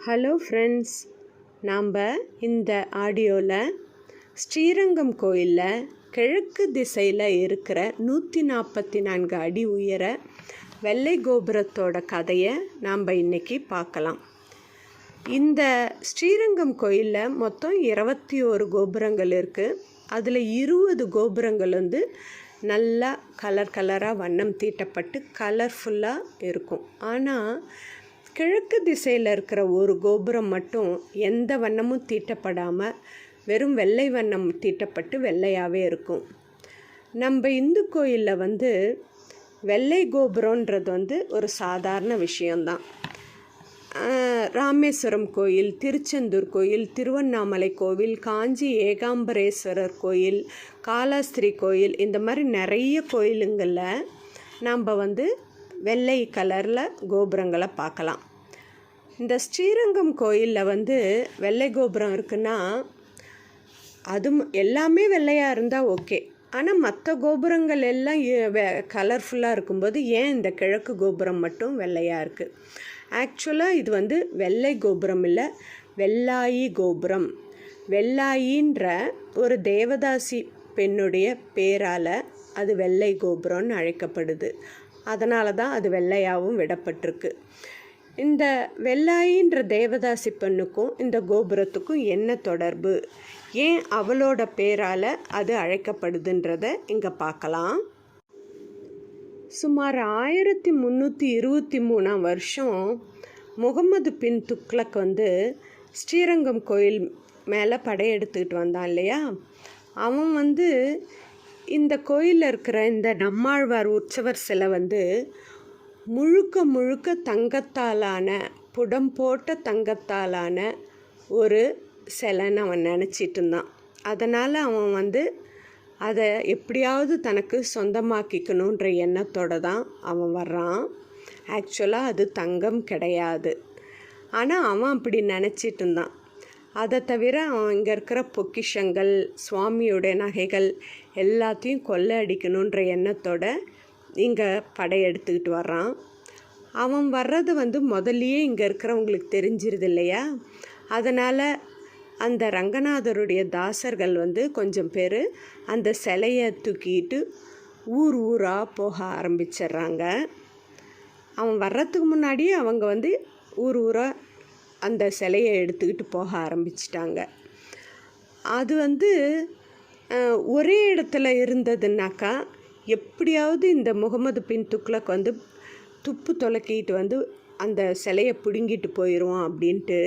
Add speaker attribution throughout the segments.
Speaker 1: Hello friends, நாம் இந்த ஆடியோவில் ஸ்ரீரங்கம் கோயிலில் கிழக்கு திசையில் இருக்கிற 144 அடி உயர வெள்ளை கோபுரத்தோட கதையை நாம் இன்றைக்கி பார்க்கலாம். இந்த ஸ்ரீரங்கம் கோயிலில் மொத்தம் 21 கோபுரங்கள் இருக்குது. அதில் 20 கோபுரங்கள் நல்லா கலராக வண்ணம் தீட்டப்பட்டு கலர்ஃபுல்லாக இருக்கும். ஆனால் கிழக்கு திசையில் இருக்கிற ஒரு கோபுரம் மட்டும் எந்த வண்ணமும் தீட்டப்படாமல் வெறும் வெள்ளை வண்ணம் தீட்டப்பட்டு வெள்ளையாகவே இருக்கும். நம்ம இந்து கோயிலில் வெள்ளை கோபுரன்றது ஒரு சாதாரண விஷயந்தான். ராமேஸ்வரம் கோயில், திருச்செந்தூர் கோயில், திருவண்ணாமலை கோவில், காஞ்சி ஏகாம்பரேஸ்வரர் கோயில், காலாஸ்திரி கோயில், இந்த மாதிரி நிறைய கோயிலுங்களில் நாம் வெள்ளை கலரில் கோபுரங்களை பார்க்கலாம். இந்த ஸ்ரீரங்கம் கோயிலில் வெள்ளை கோபுரம் இருக்குன்னா அது எல்லாமே வெள்ளையாக இருந்தால் ஓகே. ஆனால் மற்ற கோபுரங்கள் எல்லாம் கலர்ஃபுல்லாக இருக்கும்போது ஏன் இந்த கிழக்கு கோபுரம் மட்டும் வெள்ளையாக இருக்குது? ஆக்சுவலாக இது வெள்ளை கோபுரம் இல்லை, வெள்ளாயி கோபுரம். வெள்ளாயின்ற ஒரு தேவதாசி பெண்ணுடைய பேரால் அது வெள்ளை கோபுரம்னு அழைக்கப்படுது. அதனால தான் அது வெள்ளையாகவும் விடப்பட்டிருக்கு. இந்த வெள்ளாயின்ற தேவதாசி பெண்ணுக்கும் இந்த கோபுரத்துக்கும் என்ன தொடர்பு, ஏன் அவளோட பேரால் அது அழைக்கப்படுதுன்றதை இங்கே பார்க்கலாம். சுமார் 1323 வருஷம் முகமது பின் துக்ளக் ஸ்ரீரங்கம் கோயில் மேலே படையெடுத்துக்கிட்டு வந்தான் இல்லையா? அவன் இந்த கோயிலில் இருக்கிற இந்த நம்மாழ்வார் உற்சவர் சிலை முழுக்க தங்கத்தாலான, புடம் போட்ட தங்கத்தாலான ஒரு சிலைன்னு அவன் நினச்சிட்டு இருந்தான். அதனால் அவன் அதை எப்படியாவது தனக்கு சொந்தமாக்கிக்கணுன்ற எண்ணத்தோடு தான் அவன் வர்றான். ஆக்சுவலாக அது தங்கம் கிடையாது. ஆனால் அவன் அப்படி நினச்சிட்டு இருந்தான். அதை தவிர அவன் இங்கே இருக்கிற பொக்கிஷங்கள், சுவாமியோடைய நகைகள் எல்லாத்தையும் கொள்ளை அடிக்கணுன்ற எண்ணத்தோடு இங்கே படையெடுத்துக்கிட்டு வர்றான். அவன் வர்றது முதல்லையே இங்கே இருக்கிறவங்களுக்கு தெரிஞ்சிருது இல்லையா? அதனால் அந்த ரங்கநாதருடைய தாசர்கள் கொஞ்சம் பேர் அந்த சிலையை தூக்கிட்டு ஊராக போக ஆரம்பிச்சிட்றாங்க. அவன் வர்றதுக்கு முன்னாடியே அவங்க ஊராக அந்த சிலையை எடுத்துக்கிட்டு போக ஆரம்பிச்சிட்டாங்க. அது ஒரே இடத்துல இருந்ததுன்னாக்கா எப்படியாவது இந்த முகமது பின் துக்ளக் துப்பு துலக்கிட்டு அந்த சிலையை பிடுங்கிட்டு போயிடுவான் அப்படின்ட்டு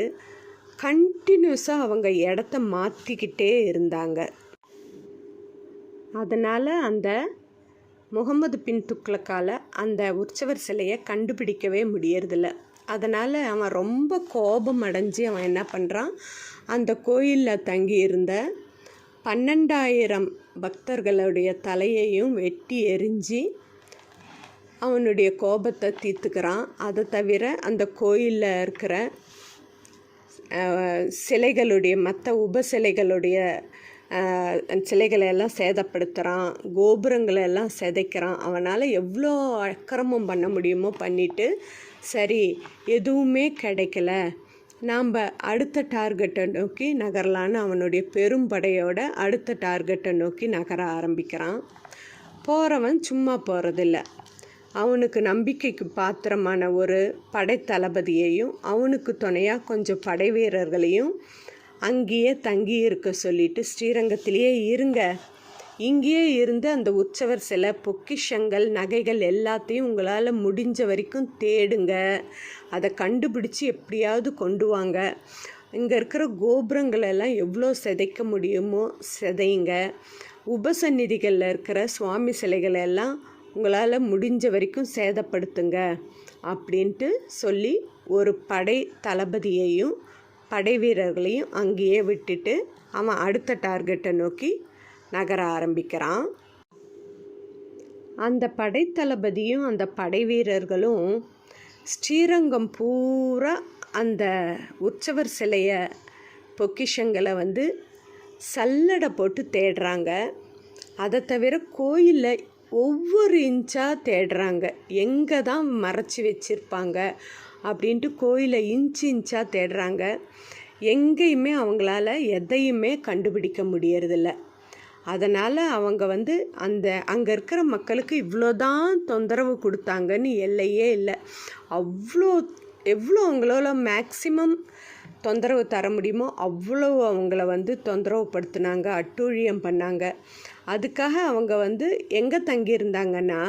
Speaker 1: கண்டினியூஸாக அவங்க இடத்த மாற்றிக்கிட்டே இருந்தாங்க. அதனால் அந்த முகமது பின் துக்ளக்கால் அந்த உற்சவர் சிலையை கண்டுபிடிக்கவே முடியறதில்ல. அதனால் அவன் ரொம்ப கோபம் அடைஞ்சு அவன் என்ன பண்ணுறான், அந்த கோயிலில் தங்கியிருந்த 12,000 பக்தர்களுடைய தலையையும் வெட்டி எரிஞ்சு அவனுடைய கோபத்தை தீர்த்துக்கிறான். அதை தவிர அந்த கோயிலில் இருக்கிற சிலைகளுடைய மற்ற உபசிலைகளுடைய சிலைகளை எல்லாம் சேதப்படுத்துகிறான், கோபுரங்களை எல்லாம் சிதைக்கிறான். அவனால் எவ்வளோ அக்கிரமம் பண்ண முடியுமோ பண்ணிவிட்டு, சரி எதுவுமே கிடைக்கல, நாம் அடுத்த டார்கெட்டை நோக்கி நகரலான்னு அவனுடைய பெரும்படையோட அடுத்த டார்கெட்டை நோக்கி நகர ஆரம்பிக்கிறான். போகிறவன் சும்மா போகிறதில்ல. அவனுக்கு நம்பிக்கைக்கு பாத்திரமான ஒரு படைத்தளபதியையும் அவனுக்கு துணையாக கொஞ்சம் படை வீரர்களையும் அங்கேயே தங்கி இருக்க சொல்லிட்டு, ஸ்ரீரங்கத்திலேயே இருங்க, இங்கேயே இருந்து அந்த உற்சவர் சில பொக்கிஷங்கள், நகைகள் எல்லாத்தையும் உங்களால் முடிஞ்ச வரைக்கும் தேடுங்க, அதை கண்டுபிடிச்சி எப்படியாவது கொண்டு வாங்க, இங்கே இருக்கிற கோபுரங்களெல்லாம் எவ்வளோ சிதைக்க முடியுமோ சிதைங்க, உபசந்நிதிகளில் இருக்கிற சுவாமி சிலைகளை எல்லாம் உங்களால் முடிஞ்ச வரைக்கும் சேதப்படுத்துங்க அப்படின்ட்டு சொல்லி ஒரு படை தளபதியையும் படை வீரர்களையும் அங்கேயே விட்டுட்டு அவன் அடுத்த டார்கெட்டை நோக்கி நகர ஆரம்பிக்கிறான். அந்த படைத்தளபதியும் அந்த படை வீரர்களும் ஸ்ரீரங்கம் பூரா அந்த உற்சவர் சிலையை பொக்கிஷங்களை சல்லடை போட்டு தேடுறாங்க. அதை தவிர கோயிலில் ஒவ்வொரு இன்ச்சாக தேடுறாங்க, எங்கே தான் மறைச்சி வச்சுருப்பாங்க, அப்படின்ட்டு கோயிலை இன்ச்சாக தேடுறாங்க. எங்கேயுமே அவங்களால எதையுமே கண்டுபிடிக்க முடியறதில்ல. அதனால் அவங்க வந்து அங்கே இருக்கிற மக்களுக்கு இவ்வளோதான் தொந்தரவு கொடுத்தாங்கன்னு எல்லையே இல்லை. எவ்வளோ அவங்களால மேக்சிமம் தொந்தரவு தர முடியுமோ அவ்வளோ அவங்கள வந்து தொந்தரவுப்படுத்தினாங்க, அட்டூழியம் பண்ணாங்க. அதுக்காக அவங்க வந்து எங்கே தங்கியிருந்தாங்கன்னா,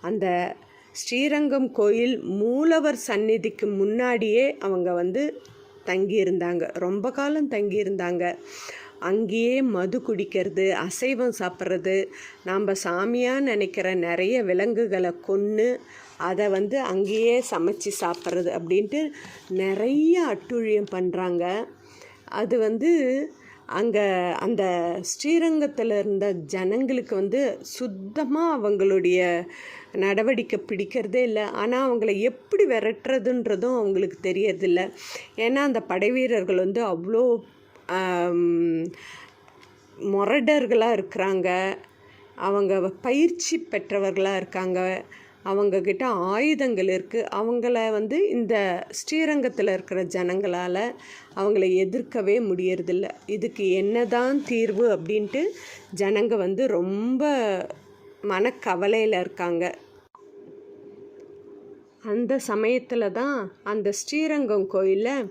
Speaker 1: அந்த ஸ்ரீரங்கம் கோயில் மூலவர் சந்நிதிக்கு முன்னாடியே அவங்க வந்து தங்கியிருந்தாங்க. ரொம்ப காலம் தங்கியிருந்தாங்க. அங்கேயே மது குடிக்கிறது, அசைவம் சாப்பிட்றது, நாம் சாமியாக நினைக்கிற நிறைய விலங்குகளை கொன்று அதை வந்து அங்கேயே சமைச்சு சாப்பிட்றது அப்படின்ட்டு நிறைய அட்டூழியம் பண்ணுறாங்க. அது வந்து அங்கே அந்த ஸ்ரீரங்கத்தில் இருந்த ஜனங்களுக்கு வந்து சுத்தமாக அவங்களுடைய நடவடிக்கை பிடிக்கிறதே இல்லை. ஆனால் அவங்கள எப்படி விரட்டுறதுன்றதும் அவங்களுக்கு தெரியறதில்ல. ஏன்னா அந்த படை வீரர்கள் வந்து அவ்வளோ முரடர்களாக இருக்கிறாங்க. அவங்க பயிற்சி பெற்றவர்களாக இருக்காங்க. அவங்கக்கிட்ட ஆயுதங்கள் இருக்குது. அவங்கள வந்து இந்த ஸ்ரீரங்கத்தில் இருக்கிற ஜனங்களால் அவங்கள எதிர்க்கவே முடியறதில்ல. இதுக்கு என்னதான் தீர்வு அப்படின்ட்டு ஜனங்க வந்து ரொம்ப மனக்கவலையில் இருக்காங்க. அந்த சமயத்தில் தான் அந்த ஸ்ரீரங்கம் கோயிலில்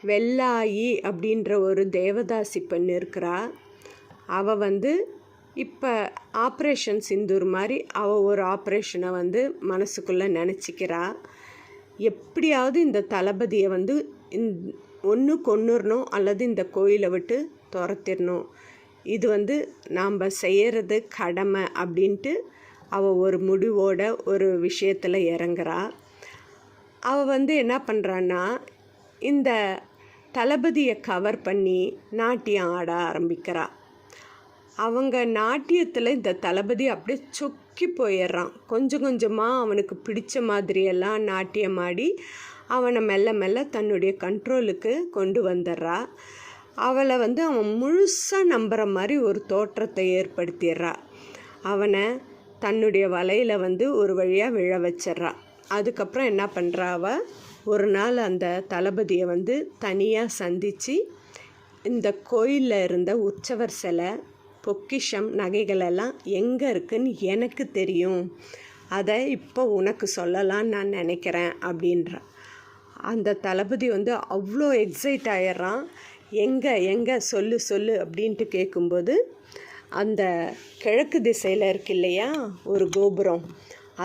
Speaker 1: வெள்ளாயி அப்படின்ற ஒரு தேவதாசி பெண் இருக்கிறா. அவள் வந்து இப்போ ஆப்ரேஷன் சிந்தூர் மாதிரி அவள் ஒரு ஆப்ரேஷனை வந்து மனசுக்குள்ளே நினச்சிக்கிறா. எப்படியாவது இந்த தளபதியை வந்து ஒன்று கொன்னுடணும் அல்லது இந்த கோயிலை விட்டு துரத்திடணும், இது வந்து நாம் செய்கிறது கடமை அப்படின்ட்டு அவள் ஒரு முடிவோட ஒரு விஷயத்தில் இறங்குறா. அவள் வந்து என்ன பண்ணுறான்னா, இந்த தளபதியை கவர் பண்ணி நாட்டியம் ஆட ஆரம்பிக்கிறா. அவங்க நாட்டியத்தில் இந்த தளபதி அப்படியே சொக்கி போயிடுறான். கொஞ்சம் கொஞ்சமாக அவனுக்கு பிடிச்ச மாதிரியெல்லாம் நாட்டியம் ஆடி அவனை மெல்ல மெல்ல தன்னுடைய கண்ட்ரோலுக்கு கொண்டு வந்துடுறா. அவளை வந்து அவன் முழுசாக நம்புகிற மாதிரி ஒரு தோற்றத்தை ஏற்படுத்திடுறா. அவனை தன்னுடைய வலையில் வந்து ஒரு வழியாக விழ வச்சிட்றா. அதுக்கப்புறம் என்ன பண்ணுறா, அவள் ஒரு நாள் அந்த தளபதியை வந்து தனியாக சந்தித்து இந்த கோயிலில் இருந்த உற்சவர் சிலை, பொக்கிஷம், நகைகளெல்லாம் எங்கே இருக்குன்னு எனக்கு தெரியும், அதை இப்போ உனக்கு சொல்லலான்னு நான் நினைக்கிறேன் அப்படின்ற. அந்த தளபதி வந்து அவ்வளோ எக்ஸைட் ஆகிடுறான். எங்கே சொல்லு அப்படின்ட்டு கேட்கும்போது, அந்த கிழக்கு திசையில் இருக்கு இல்லையா ஒரு கோபுரம்,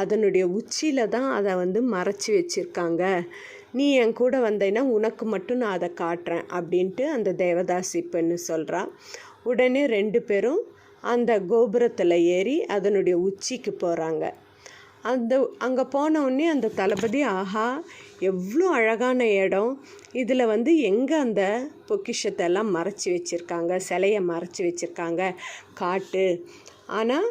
Speaker 1: அதனுடைய உச்சியில் தான் அதை வந்து மறைச்சி வச்சுருக்காங்க. நீ என் கூட வந்தேன்னா உனக்கு மட்டும் நான் அதை காட்டுறேன் அப்படின்ட்டு அந்த தேவதாசி பெண்ணு சொல்கிறா. உடனே 2 பேரும் அந்த கோபுரத்தில் ஏறி அதனுடைய உச்சிக்கு போகிறாங்க. அங்கே போனவுடனே அந்த தளபதி, ஆஹா எவ்வளோ அழகான இடம், இதில் வந்து எங்கே அந்த பொக்கிஷத்தை எல்லாம் மறைச்சி வச்சுருக்காங்க, சிலையை மறைச்சி வச்சுருக்காங்க, காட்டு. ஆனால்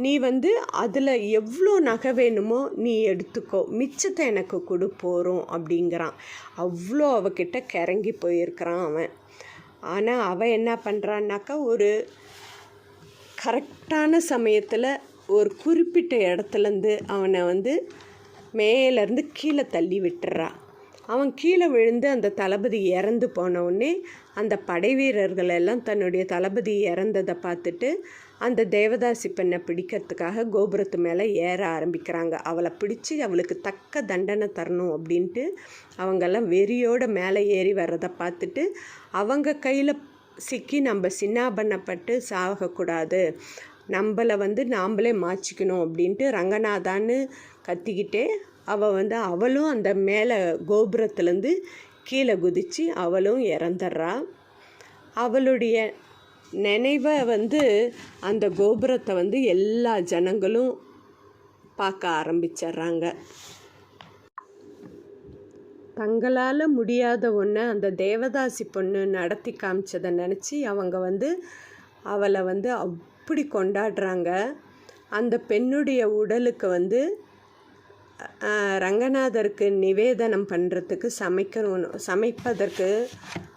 Speaker 1: நீ வந்து அதில் எவ்வளோ நகை வேணுமோ நீ எடுத்துக்கோ, மிச்சத்தை எனக்கு கொடு போகிறோம் அப்படிங்கிறான். அவ்வளோ அவகிட்ட கிறங்கி போயிருக்கிறான் அவன். ஆனால் அவன் என்ன பண்ணுறான்னாக்கா, ஒரு கரெக்டான சமயத்தில் ஒரு குறிப்பிட்ட இடத்துலேருந்து அவனை வந்து மேலேருந்து கீழே தள்ளி விட்டுறா. அவன் கீழே விழுந்து அந்த தளபதி இறந்து போனவுடனே அந்த படை வீரர்கள் எல்லாம் தன்னுடைய தளபதி இறந்ததை பார்த்துட்டு அந்த தேவதாசி பெண்ணை பிடிக்கிறதுக்காக கோபுரத்து மேலே ஏற ஆரம்பிக்கிறாங்க. அவளை பிடிச்சி அவளுக்கு தக்க தண்டனை தரணும் அப்படின்ட்டு அவங்கெல்லாம் வெறியோடு மேலே ஏறி வர்றதை பார்த்துட்டு, அவங்க கையில் சிக்கி நம்ம சின்னாபண்ணப்பட்டு சாகக்கூடாது, நம்மளை வந்து நாம்ளே மாச்சிக்கணும் அப்படின்ட்டு ரங்கநாதான்னு கத்திக்கிட்டே அவளும் அந்த மேலே கோபுரத்துலேருந்து கீழே குதித்து அவளும் இறந்துடுறா. அவளுடைய நினைவை வந்து அந்த கோபுரத்தை வந்து எல்லா ஜனங்களும் பார்க்க ஆரம்பிச்சிட்றாங்க. தங்களால் முடியாத ஒன்று அந்த தேவதாசி பொண்ணு நடத்தி காமிச்சதை நினச்சி அவங்க வந்து அவளை வந்து அப்படி கொண்டாடுறாங்க. அந்த பெண்ணுடைய உடலுக்கு வந்து ரங்கநாதருக்கு நிவேதனம் பண்ணுறதுக்கு சமைப்பதற்கு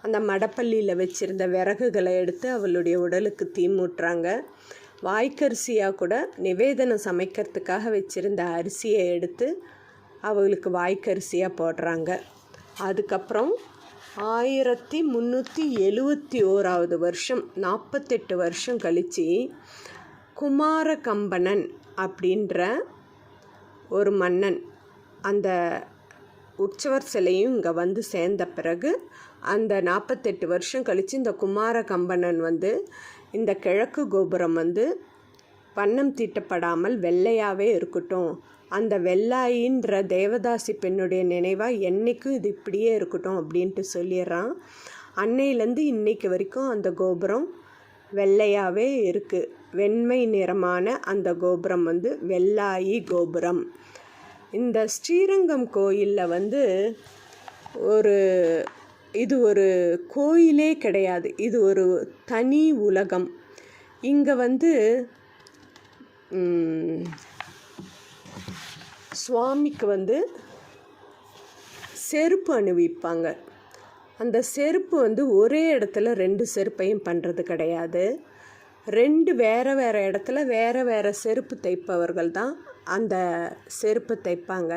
Speaker 1: அந்த மடப்பள்ளியில் வச்சுருந்த விறகுகளை எடுத்து அவளுடைய உடலுக்கு தீ மூட்டுறாங்க. வாய்க்கரிசியாக கூட நிவேதனம் சமைக்கிறதுக்காக வச்சுருந்த அரிசியை எடுத்து அவங்களுக்கு வாய்க்கரிசியாக போடுறாங்க. அதுக்கப்புறம் 1371 வருஷம் 48 வருஷம் கழித்து குமாரகம்பனன் அப்படின்ற ஒரு மன்னன் அந்த உற்சவர் சிலையும் இங்கே வந்து சேர்ந்த பிறகு அந்த 48 வருஷம் கழித்து இந்த குமாரகம்பனன் வந்து இந்த கிழக்கு கோபுரம் வந்து வண்ணம் தீட்டப்படாமல் வெள்ளையாகவே இருக்கட்டும், அந்த வெள்ளாயின்ற தேவதாசி பெண்ணுடைய நினைவாக என்றைக்கும் இது இப்படியே இருக்கட்டும் அப்படின்ட்டு சொல்லிடுறான். அன்னையிலேருந்து இன்னைக்கு வரைக்கும் அந்த கோபுரம் வெள்ளையாகவே இருக்குது. வெண்மை நிறமான அந்த கோபுரம் வந்து வெள்ளாயி கோபுரம். இந்த ஸ்ரீரங்கம் கோயிலில் வந்து இது ஒரு கோயிலே கிடையாது, இது ஒரு தனி உலகம். இங்கே வந்து சுவாமிக்கு வந்து செருப்பு அணிவிப்பாங்க. அந்த செருப்பு வந்து ஒரே இடத்துல 2 செருப்பையும் பண்ணுறது கிடையாது. 2 வேறு இடத்துல வேறு செருப்பு தைப்பவர்கள் தான் அந்த செருப்பு தைப்பாங்க.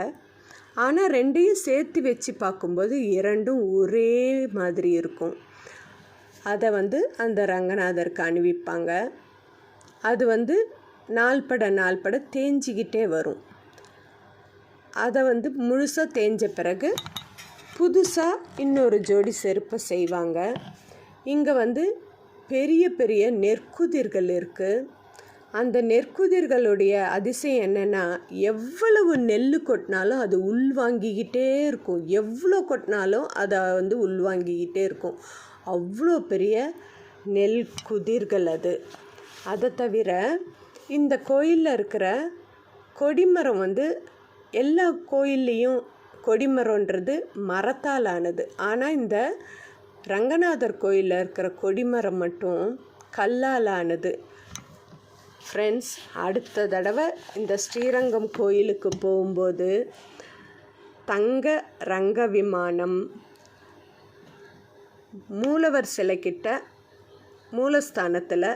Speaker 1: ஆனால் 2ஐயும் சேர்த்து வச்சு பார்க்கும்போது 2ம் ஒரே மாதிரி இருக்கும். அதை வந்து அந்த ரங்கநாதருக்கு அணிவிப்பாங்க. அது வந்து நாள்பட தேஞ்சிக்கிட்டே வரும். அதை வந்து முழுசாக தேஞ்ச பிறகு புதுசாக இன்னொரு ஜோடி செருப்பை செய்வாங்க. இங்கே வந்து பெரிய பெரிய நெற்குதிர்கள் இருக்குது. அந்த நெற்குதிர்களுடைய அதிசயம் என்னென்னா, எவ்வளவு நெல் கொட்டினாலும் அது உள்வாங்கிக்கிட்டே இருக்கும். எவ்வளோ கொட்டினாலும் அதை வந்து உள்வாங்கிக்கிட்டே இருக்கும். அவ்வளோ பெரிய நெல் குதிர்கள் அது. அதை தவிர இந்த கோயிலில் இருக்கிற கொடிமரம் வந்து எல்லா கோயில்லையும் கொடிமரம்ன்றது மரத்தால் ஆனது. ஆனால் இந்த ரங்கநாதர் கோயிலில் இருக்கிற கொடிமரம் மட்டும் கல்லால் ஆனது. ஃப்ரெண்ட்ஸ், அடுத்த தடவை இந்த ஸ்ரீரங்கம் கோயிலுக்கு போகும்போது தங்க ரங்க விமானம், மூலவர் சிலைக்கிட்ட மூலஸ்தானத்தில்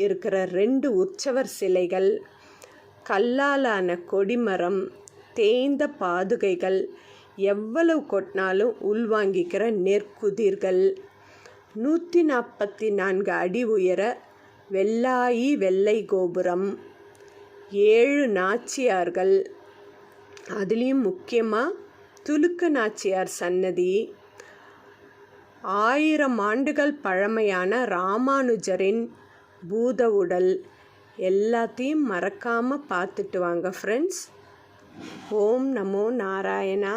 Speaker 1: இருக்கிற 2 உற்சவர் சிலைகள், கல்லாலான கொடிமரம், தேய்ந்த பாதுகைகள், எவ்வளவு கொட்டினாலும் உள்வாங்கிக்கிற நெற்குதிர்கள், 144 அடி உயர வெள்ளாயி வெள்ளை கோபுரம், 7 நாச்சியார்கள், அதுலேயும் முக்கியமாக துலுக்க நாச்சியார் சன்னதி, 1000 ஆண்டுகள் பழமையான ராமானுஜரின் பூத உடல், எல்லாத்தையும் மறக்காமல் பார்த்துட்டு வாங்க ஃப்ரெண்ட்ஸ். ஓம் நமோ நாராயணா.